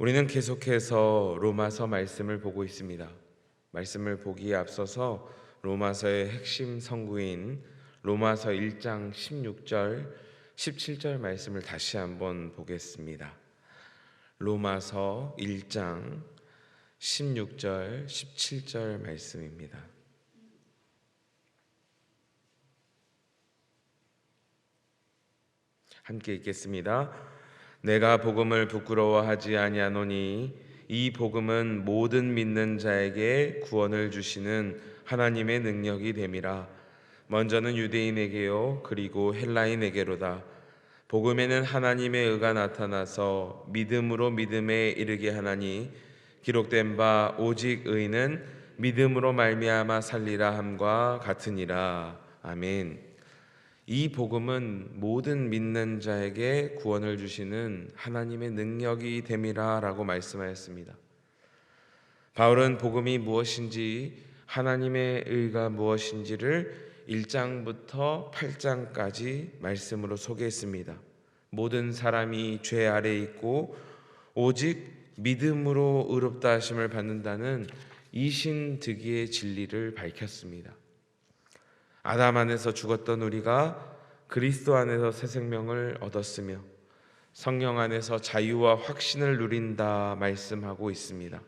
우리는 계속해서 로마서 말씀을 보고 있습니다. 말씀을 보기에 앞서서 로마서의 핵심 성구인 로마서 1장 16절, 17절 말씀을 다시 한번 보겠습니다. 로마서 1장 16절, 17절 말씀입니다. 함께 읽겠습니다. 내가 복음을 부끄러워하지 아니하노니 이 복음은 모든 믿는 자에게 구원을 주시는 하나님의 능력이 됨이라. 먼저는 유대인에게요 그리고 헬라인에게로다. 복음에는 하나님의 의가 나타나서 믿음으로 믿음에 이르게 하나니 기록된 바 오직 의는 믿음으로 말미암아 살리라 함과 같으니라. 아멘. 이 복음은 모든 믿는 자에게 구원을 주시는 하나님의 능력이 됨이라 라고 말씀하였습니다. 바울은 복음이 무엇인지, 하나님의 의가 무엇인지를 1장부터 8장까지 말씀으로 소개했습니다. 모든 사람이 죄 아래 있고 오직 믿음으로 의롭다 하심을 받는다는 이신득이의 진리를 밝혔습니다. 아담 안에서 죽었던 우리가 그리스도 안에서 새 생명을 얻었으며 성령 안에서 자유와 확신을 누린다 말씀하고 있습니다.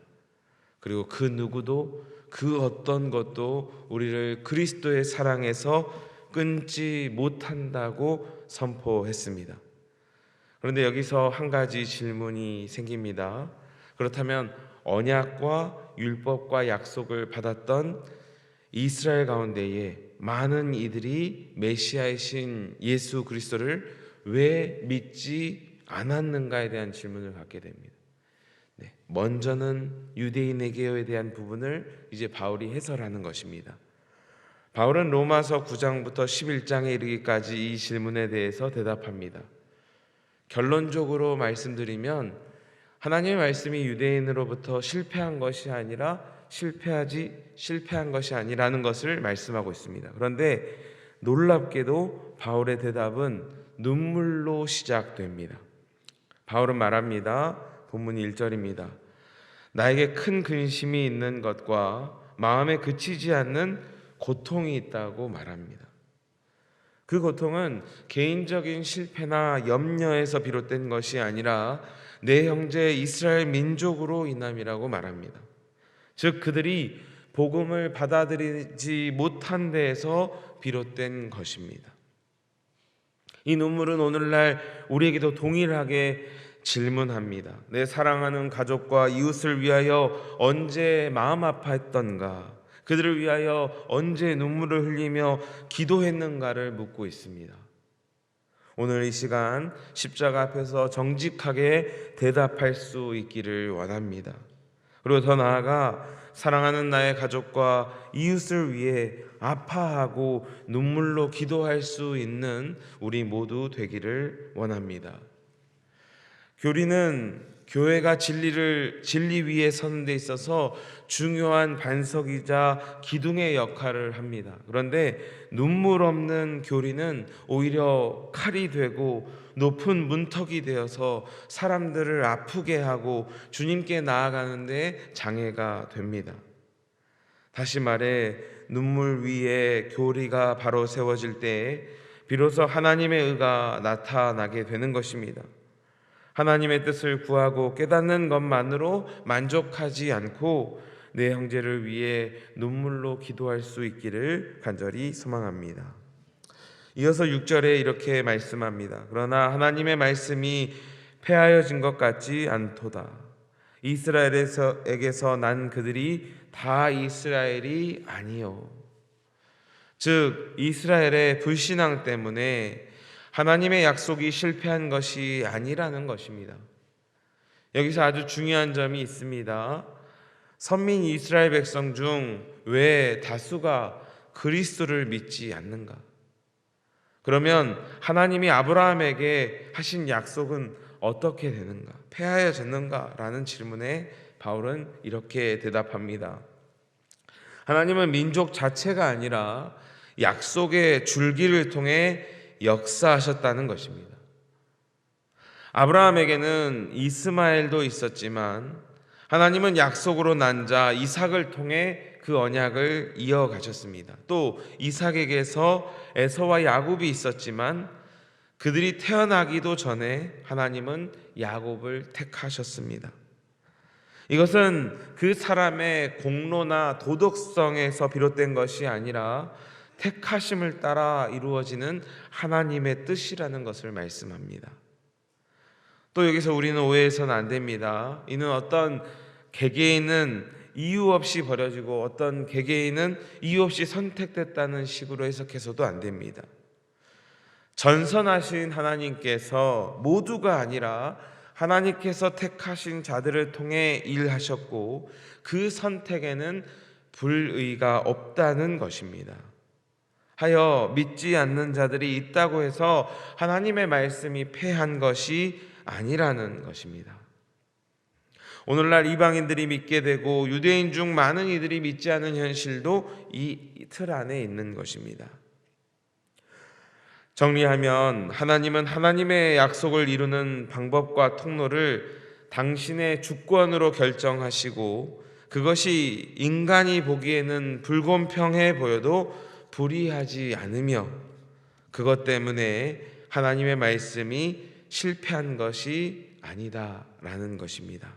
그리고 그 누구도 그 어떤 것도 우리를 그리스도의 사랑에서 끊지 못한다고 선포했습니다. 그런데 여기서 한 가지 질문이 생깁니다. 그렇다면 언약과 율법과 약속을 받았던 이스라엘 가운데에 많은 이들이 메시아이신 예수 그리스도를 왜 믿지 않았는가에 대한 질문을 갖게 됩니다. 먼저는 유대인에게에 대한 부분을 이제 바울이 해설하는 것입니다. 바울은 로마서 9장부터 11장에 이르기까지 이 질문에 대해서 대답합니다. 결론적으로 말씀드리면 하나님의 말씀이 유대인으로부터 실패한 것이 실패한 것이 아니라는 것을 말씀하고 있습니다. 그런데 놀랍게도 바울의 대답은 눈물로 시작됩니다. 바울은 말합니다. 본문 1절입니다. 나에게 큰 근심이 있는 것과 마음에 그치지 않는 고통이 있다고 말합니다. 그 고통은 개인적인 실패나 염려에서 비롯된 것이 아니라 내 형제 이스라엘 민족으로 인함이라고 말합니다. 즉 그들이 복음을 받아들이지 못한 데에서 비롯된 것입니다. 이 눈물은 오늘날 우리에게도 동일하게 질문합니다. 내 사랑하는 가족과 이웃을 위하여 언제 마음 아파했던가? 그들을 위하여 언제 눈물을 흘리며 기도했는가를 묻고 있습니다. 오늘 이 시간 십자가 앞에서 정직하게 대답할 수 있기를 원합니다. 그리고 더 나아가 사랑하는 나의 가족과 이웃을 위해 아파하고 눈물로 기도할 수 있는 우리 모두 되기를 원합니다. 교리는 교회가 진리 위에 서는 데 있어서 중요한 반석이자 기둥의 역할을 합니다. 그런데 눈물 없는 교리는 오히려 칼이 되고 높은 문턱이 되어서 사람들을 아프게 하고 주님께 나아가는 데 장애가 됩니다. 다시 말해 눈물 위에 교리가 바로 세워질 때 비로소 하나님의 의가 나타나게 되는 것입니다. 하나님의 뜻을 구하고 깨닫는 것만으로 만족하지 않고 내 형제를 위해 눈물로 기도할 수 있기를 간절히 소망합니다. 이어서 6절에 이렇게 말씀합니다. 그러나 하나님의 말씀이 폐하여진 것 같지 않도다. 이스라엘에게서 난 그들이 다 이스라엘이 아니요. 즉 이스라엘의 불신앙 때문에 하나님의 약속이 실패한 것이 아니라는 것입니다. 여기서 아주 중요한 점이 있습니다. 선민 이스라엘 백성 중 왜 다수가 그리스도를 믿지 않는가? 그러면 하나님이 아브라함에게 하신 약속은 어떻게 되는가? 폐하여졌는가? 라는 질문에 바울은 이렇게 대답합니다. 하나님은 민족 자체가 아니라 약속의 줄기를 통해 역사하셨다는 것입니다. 아브라함에게는 이스마엘도 있었지만 하나님은 약속으로 난 자 이삭을 통해 그 언약을 이어가셨습니다. 또 이삭에게서 에서와 야곱이 있었지만 그들이 태어나기도 전에 하나님은 야곱을 택하셨습니다. 이것은 그 사람의 공로나 도덕성에서 비롯된 것이 아니라 택하심을 따라 이루어지는 하나님의 뜻이라는 것을 말씀합니다. 또 여기서 우리는 오해해서는 안 됩니다. 이는 어떤 개개인은 이유 없이 버려지고 어떤 개개인은 이유 없이 선택됐다는 식으로 해석해서도 안 됩니다. 전선하신 하나님께서 모두가 아니라 하나님께서 택하신 자들을 통해 일하셨고 그 선택에는 불의가 없다는 것입니다. 하여 믿지 않는 자들이 있다고 해서 하나님의 말씀이 패한 것이 아니라는 것입니다. 오늘날 이방인들이 믿게 되고 유대인 중 많은 이들이 믿지 않는 현실도 이 틀 안에 있는 것입니다. 정리하면 하나님은 하나님의 약속을 이루는 방법과 통로를 당신의 주권으로 결정하시고 그것이 인간이 보기에는 불공평해 보여도 불의하지 않으며 그것 때문에 하나님의 말씀이 실패한 것이 아니다라는 것입니다.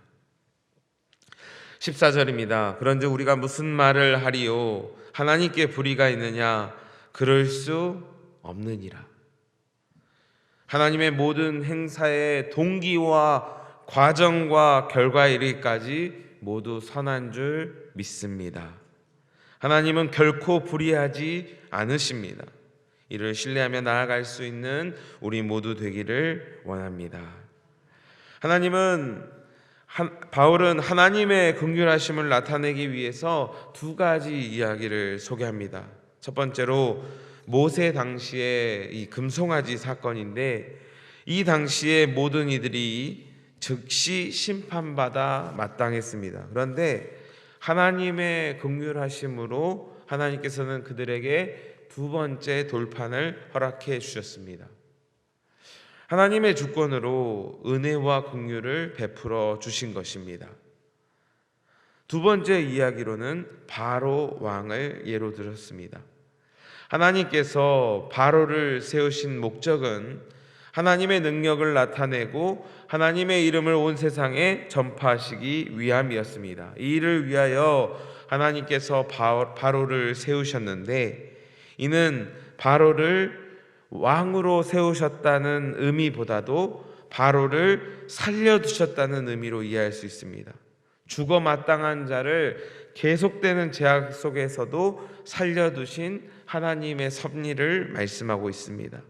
14절입니다. 그런즉 우리가 무슨 말을 하리요? 하나님께 불의가 있느냐? 그럴 수 없느니라. 하나님의 모든 행사의 동기와 과정과 결과에 이르기까지 모두 선한 줄 믿습니다. 하나님은 결코 불의하지 않으십니다. 이를 신뢰하며 나아갈 수 있는 우리 모두 되기를 원합니다. 바울은 하나님의 긍휼하심을 나타내기 위해서 두 가지 이야기를 소개합니다. 첫 번째로 모세 당시의 이 금송아지 사건인데 이 당시에 모든 이들이 즉시 심판받아 마땅했습니다. 그런데 하나님의 긍휼하심으로 하나님께서는 그들에게 두 번째 돌판을 허락해 주셨습니다. 하나님의 주권으로 은혜와 긍휼을 베풀어 주신 것입니다. 두 번째 이야기로는 바로 왕을 예로 들었습니다. 하나님께서 바로를 세우신 목적은 하나님의 능력을 나타내고 하나님의 이름을 온 세상에 전파하시기 위함이었습니다. 이 일을 위하여 하나님께서 바로를 세우셨는데 이는 바로를 왕으로 세우셨다는 의미보다도 바로를 살려두셨다는 의미로 이해할 수 있습니다. 죽어 마땅한 자를 계속되는 제약 속에서도 살려두신 하나님의 섭리를 말씀하고 있습니다.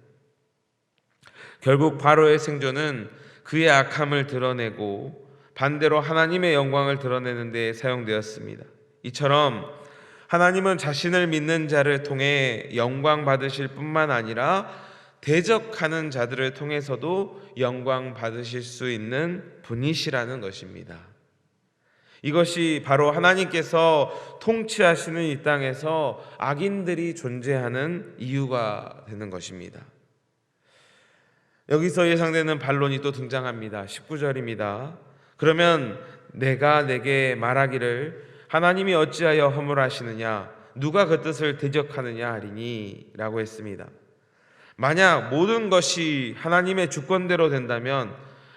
결국 바로의 생존은 그의 악함을 드러내고 반대로 하나님의 영광을 드러내는 데 사용되었습니다. 이처럼 하나님은 자신을 믿는 자를 통해 영광 받으실 뿐만 아니라 대적하는 자들을 통해서도 영광 받으실 수 있는 분이시라는 것입니다. 이것이 바로 하나님께서 통치하시는 이 땅에서 악인들이 존재하는 이유가 되는 것입니다. 여기서 예상되는 반론이 또 등장합니다. 19절입니다. 그러면 내가 내게 말하기를 하나님이 어찌하여 허물하시느냐? 누가 그 뜻을 대적하느냐 하리니? 라고 했습니다. 만약 모든 것이 하나님의 주권대로 된다면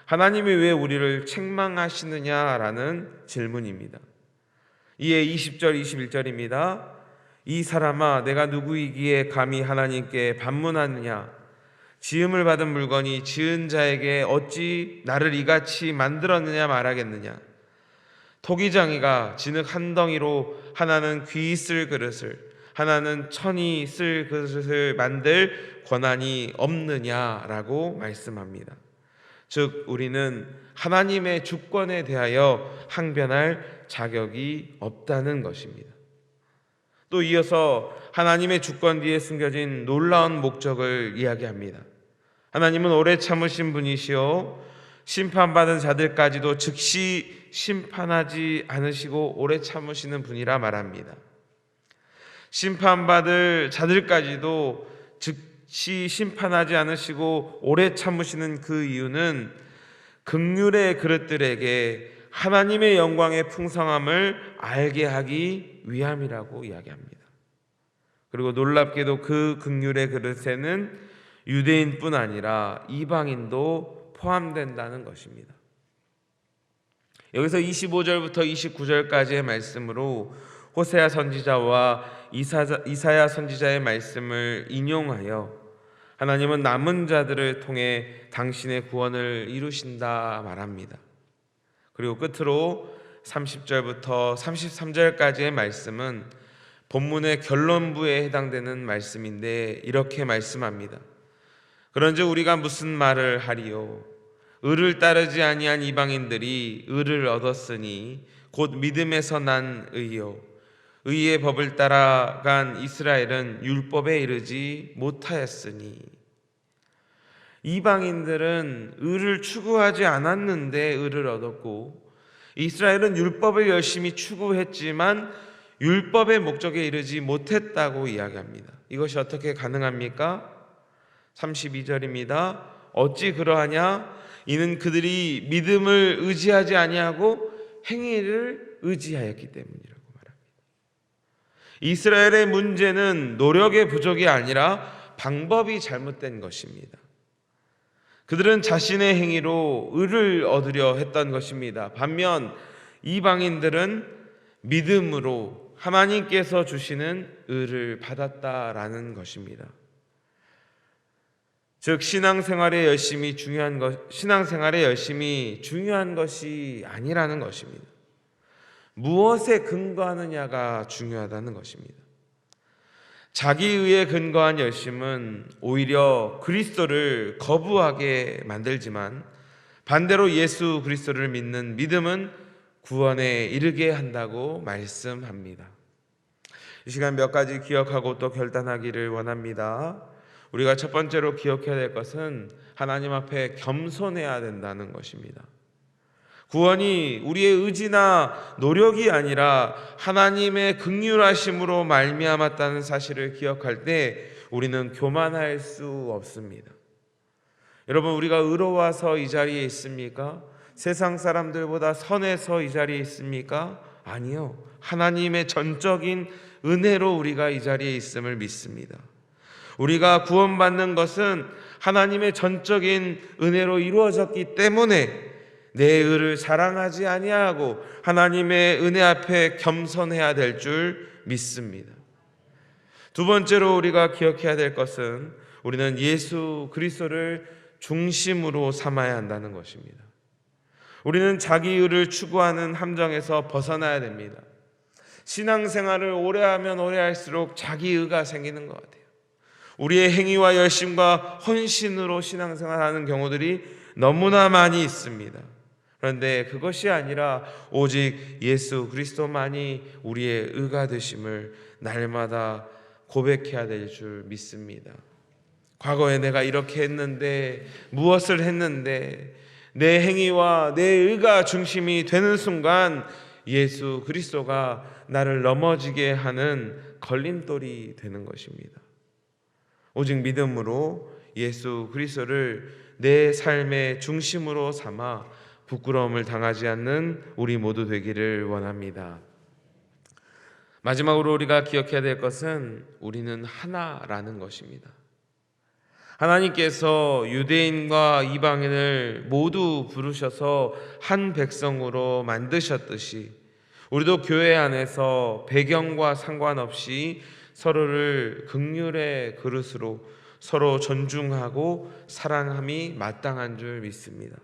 하나님이 왜 우리를 책망하시느냐라는 질문입니다. 이에 20절 21절입니다. 이 사람아 내가 누구이기에 감히 하나님께 반문하느냐? 지음을 받은 물건이 지은 자에게 어찌 나를 이같이 만들었느냐 말하겠느냐? 토기장이가 진흙 한 덩이로 하나는 귀 쓸 그릇을 하나는 천이 쓸 그릇을 만들 권한이 없느냐라고 말씀합니다. 즉 우리는 하나님의 주권에 대하여 항변할 자격이 없다는 것입니다. 또 이어서 하나님의 주권 뒤에 숨겨진 놀라운 목적을 이야기합니다. 하나님은 오래 참으신 분이시오 심판받은 자들까지도 즉시 심판하지 않으시고 오래 참으시는 분이라 말합니다. 심판받을 자들까지도 즉시 심판하지 않으시고 오래 참으시는 그 이유는 긍휼의 그릇들에게 하나님의 영광의 풍성함을 알게 하기 위함이라고 이야기합니다. 그리고 놀랍게도 그 긍휼의 그릇에는 유대인뿐 아니라 이방인도 포함된다는 것입니다. 여기서 25절부터 29절까지의 말씀으로 호세아 선지자와 이사야 선지자의 말씀을 인용하여 하나님은 남은 자들을 통해 당신의 구원을 이루신다 말합니다. 그리고 끝으로 30절부터 33절까지의 말씀은 본문의 결론부에 해당되는 말씀인데 이렇게 말씀합니다. 그런즉 우리가 무슨 말을 하리요? 의를 따르지 아니한 이방인들이 의를 얻었으니 곧 믿음에서 난 의요. 의의 법을 따라간 이스라엘은 율법에 이르지 못하였으니. 이방인들은 의를 추구하지 않았는데 의를 얻었고, 이스라엘은 율법을 열심히 추구했지만 율법의 목적에 이르지 못했다고 이야기합니다. 이것이 어떻게 가능합니까? 32절입니다. 어찌 그러하냐? 이는 그들이 믿음을 의지하지 아니하고 행위를 의지하였기 때문이라고 말합니다. 이스라엘의 문제는 노력의 부족이 아니라 방법이 잘못된 것입니다. 그들은 자신의 행위로 의를 얻으려 했던 것입니다. 반면 이방인들은 믿음으로 하나님께서 주시는 의를 받았다라는 것입니다. 즉 신앙생활에 열심히 중요한 것이 아니라는 것입니다. 무엇에 근거하느냐가 중요하다는 것입니다. 자기의에 근거한 열심은 오히려 그리스도를 거부하게 만들지만 반대로 예수 그리스도를 믿는 믿음은 구원에 이르게 한다고 말씀합니다. 이 시간 몇 가지 기억하고 또 결단하기를 원합니다. 우리가 첫 번째로 기억해야 될 것은 하나님 앞에 겸손해야 된다는 것입니다. 구원이 우리의 의지나 노력이 아니라 하나님의 긍휼하심으로 말미암았다는 사실을 기억할 때 우리는 교만할 수 없습니다. 여러분, 우리가 의로워서 이 자리에 있습니까? 세상 사람들보다 선해서 이 자리에 있습니까? 아니요. 하나님의 전적인 은혜로 우리가 이 자리에 있음을 믿습니다. 우리가 구원받는 것은 하나님의 전적인 은혜로 이루어졌기 때문에 내 의를 자랑하지 아니하고 하나님의 은혜 앞에 겸손해야 될 줄 믿습니다. 두 번째로 우리가 기억해야 될 것은 우리는 예수 그리스도를 중심으로 삼아야 한다는 것입니다. 우리는 자기 의를 추구하는 함정에서 벗어나야 됩니다. 신앙생활을 오래 하면 오래 할수록 자기 의가 생기는 것 같아요. 우리의 행위와 열심과 헌신으로 신앙생활하는 경우들이 너무나 많이 있습니다. 그런데 그것이 아니라 오직 예수 그리스도만이 우리의 의가 되심을 날마다 고백해야 될 줄 믿습니다. 과거에 내가 이렇게 했는데, 무엇을 했는데, 내 행위와 내 의가 중심이 되는 순간 예수 그리스도가 나를 넘어지게 하는 걸림돌이 되는 것입니다. 오직 믿음으로 예수 그리스도를 내 삶의 중심으로 삼아 부끄러움을 당하지 않는 우리 모두 되기를 원합니다. 마지막으로 우리가 기억해야 될 것은 우리는 하나라는 것입니다. 하나님께서 유대인과 이방인을 모두 부르셔서 한 백성으로 만드셨듯이 우리도 교회 안에서 배경과 상관없이 서로를 긍휼의 그릇으로 서로 존중하고 사랑함이 마땅한 줄 믿습니다.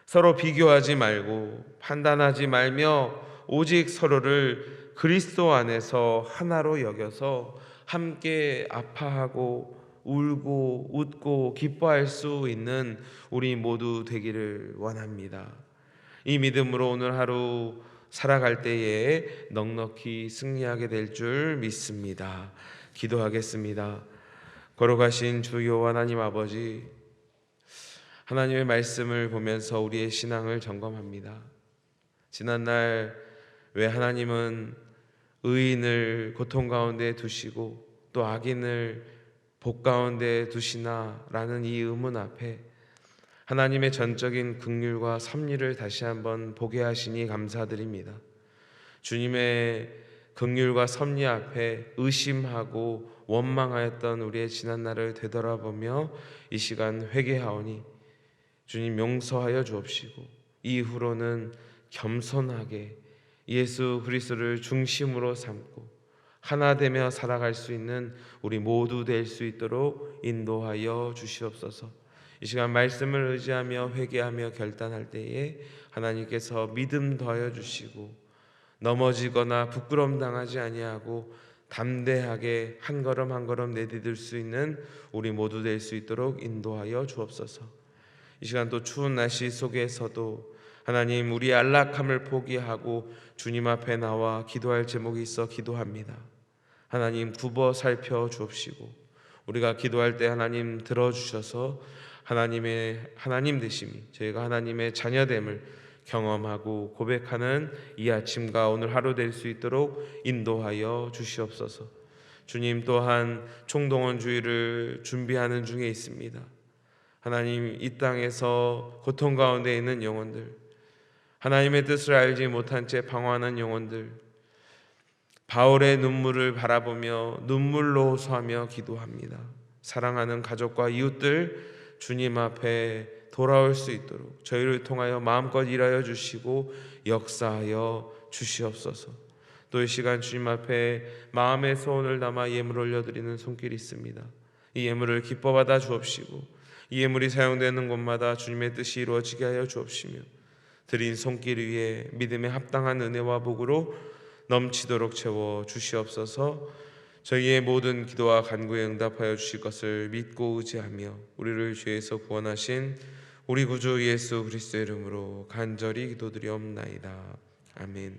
서로 비교하지 말고 판단하지 말며 오직 서로를 그리스도 안에서 하나로 여겨서 함께 아파하고 울고 웃고 기뻐할 수 있는 우리 모두 되기를 원합니다. 이 믿음으로 오늘 하루 살아갈 때에 넉넉히 승리하게 될 줄 믿습니다. 기도하겠습니다. 걸어가신 주여 하나님 아버지, 하나님의 말씀을 보면서 우리의 신앙을 점검합니다. 지난날 왜 하나님은 의인을 고통 가운데 두시고 또 악인을 복 가운데 두시나 라는 이 의문 앞에 하나님의 전적인 긍휼과 섭리를 다시 한번 보게 하시니 감사드립니다. 주님의 긍휼과 섭리 앞에 의심하고 원망하였던 우리의 지난 날을 되돌아보며 이 시간 회개하오니 주님 용서하여 주옵시고 이후로는 겸손하게 예수 그리스도를 중심으로 삼고 하나 되며 살아갈 수 있는 우리 모두 될 수 있도록 인도하여 주시옵소서. 이 시간 말씀을 의지하며 회개하며 결단할 때에 하나님께서 믿음 더하여 주시고 넘어지거나 부끄러움 당하지 아니하고 담대하게 한 걸음 한 걸음 내디딜 수 있는 우리 모두 될 수 있도록 인도하여 주옵소서. 이 시간 또 추운 날씨 속에서도 하나님 우리의 안락함을 포기하고 주님 앞에 나와 기도할 제목이 있어 기도합니다. 하나님 굽어 살펴 주옵시고 우리가 기도할 때 하나님 들어주셔서 하나님의 하나님 되심이 저희가 하나님의 자녀됨을 경험하고 고백하는 이 아침과 오늘 하루 될 수 있도록 인도하여 주시옵소서. 주님 또한 총동원주의를 준비하는 중에 있습니다. 하나님 이 땅에서 고통 가운데 있는 영혼들, 하나님의 뜻을 알지 못한 채 방황하는 영혼들, 바울의 눈물을 바라보며 눈물로 호소하며 기도합니다. 사랑하는 가족과 이웃들 주님 앞에 돌아올 수 있도록 저희를 통하여 마음껏 일하여 주시고 역사하여 주시옵소서. 또 이 시간 주님 앞에 마음의 소원을 담아 예물 올려드리는 손길이 있습니다. 이 예물을 기뻐 받아 주옵시고 이 예물이 사용되는 곳마다 주님의 뜻이 이루어지게 하여 주옵시며 드린 손길 위에 믿음에 합당한 은혜와 복으로 넘치도록 채워 주시옵소서. 저희의 모든 기도와 간구에 응답하여 주실 것을 믿고 의지하며 우리를 죄에서 구원하신 우리 구주 예수 그리스도의 이름으로 간절히 기도드리옵나이다. 아멘.